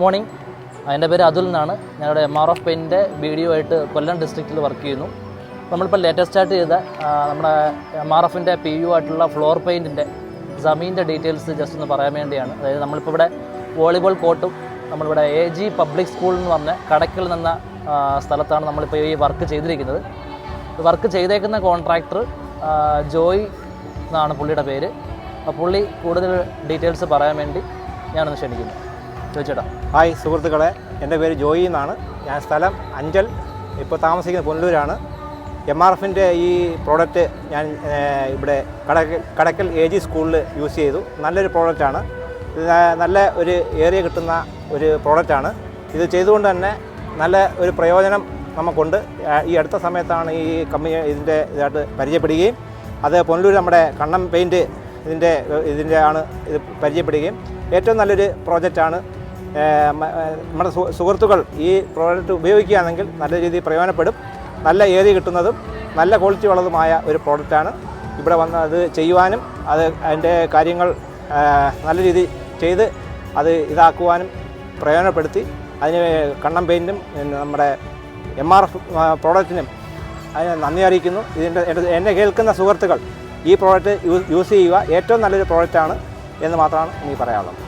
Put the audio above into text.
Morning. എൻ്റെ പേര് അതുൽ എന്നാണ്. ഞാനിവിടെ MRF പെയിൻറ്റിൻ്റെ BDO ആയിട്ട് കൊല്ലം ഡിസ്ട്രിക്റ്റിൽ വർക്ക് ചെയ്യുന്നു. നമ്മളിപ്പോൾ ലേറ്റസ്റ്റ് ആയിട്ട് ചെയ്ത നമ്മുടെ MRFൻ്റെ PU ആയിട്ടുള്ള ഫ്ലോർ പെയിൻറ്റിൻ്റെ സമീൻ്റെ ഡീറ്റെയിൽസ് ജസ്റ്റ് ഒന്ന് പറയാൻ വേണ്ടിയാണ്. അതായത് നമ്മളിപ്പോൾ ഇവിടെ വോളിബോൾ കോർട്ടും നമ്മളിവിടെ AG പബ്ലിക് സ്കൂൾ എന്ന് പറഞ്ഞ കടയ്ക്കൽ നിന്ന സ്ഥലത്താണ് നമ്മളിപ്പോൾ ഈ വർക്ക് ചെയ്തിരിക്കുന്നത്. വർക്ക് ചെയ്തേക്കുന്ന കോൺട്രാക്ടർ ജോയ് എന്നാണ് പുള്ളിയുടെ പേര്. അപ്പോൾ പുള്ളി കൂടുതൽ ഡീറ്റെയിൽസ് പറയാൻ വേണ്ടി ഞാനൊന്ന് ക്ഷണിക്കുന്നു. ചോദിച്ചേട്ടാ. ഹായ് സുഹൃത്തുക്കളെ, എൻ്റെ പേര് ജോയി എന്നാണ്. ഞാൻ സ്ഥലം അഞ്ചൽ, ഇപ്പോൾ താമസിക്കുന്നത് പുനലൂരാണ്. MRFൻ്റെ ഈ പ്രോഡക്റ്റ് ഞാൻ ഇവിടെ കടയ്ക്കൽ AG സ്കൂളിൽ യൂസ് ചെയ്തു. നല്ലൊരു പ്രോഡക്റ്റാണ്. ഇത് നല്ല ഒരു ഏരിയ കിട്ടുന്ന ഒരു പ്രോഡക്റ്റാണ്. ഇത് ചെയ്തുകൊണ്ട് തന്നെ നല്ല ഒരു പ്രയോജനം നമുക്കുണ്ട്. ഈ അടുത്ത സമയത്താണ് ഈ കമ്പനി ഇതായിട്ട് പരിചയപ്പെടുകയും അത് പുനലൂർ നമ്മുടെ കണ്ണം പെയിൻറ്റ് ഇതിൻ്റെ ആണ് ഇത് പരിചയപ്പെടുകയും ഏറ്റവും നല്ലൊരു പ്രോജക്റ്റാണ്. നമ്മുടെ സുഹൃത്തുക്കൾ ഈ പ്രോഡക്റ്റ് ഉപയോഗിക്കുകയാണെങ്കിൽ നല്ല രീതിയിൽ പ്രയോജനപ്പെടും. നല്ല ഏരിയ കിട്ടുന്നതും നല്ല ക്വാളിറ്റി ഉള്ളതുമായ ഒരു പ്രോഡക്റ്റാണ്. ഇവിടെ വന്ന് അത് ചെയ്യുവാനും അതിൻ്റെ കാര്യങ്ങൾ നല്ല രീതിയിൽ ചെയ്ത് അത് ഇതാക്കുവാനും പ്രയോജനപ്പെടുത്തി അതിന് കണ്ണം പെയിൻറ്റും നമ്മുടെ MRF പ്രോഡക്റ്റിനും അതിന് നന്ദി അറിയിക്കുന്നു. എന്നെ കേൾക്കുന്ന സുഹൃത്തുക്കൾ ഈ പ്രോഡക്റ്റ് യൂസ് ചെയ്യുക. ഏറ്റവും നല്ലൊരു പ്രോഡക്റ്റാണ് എന്ന് മാത്രമാണ് എനിക്ക് പറയാനുള്ളത്.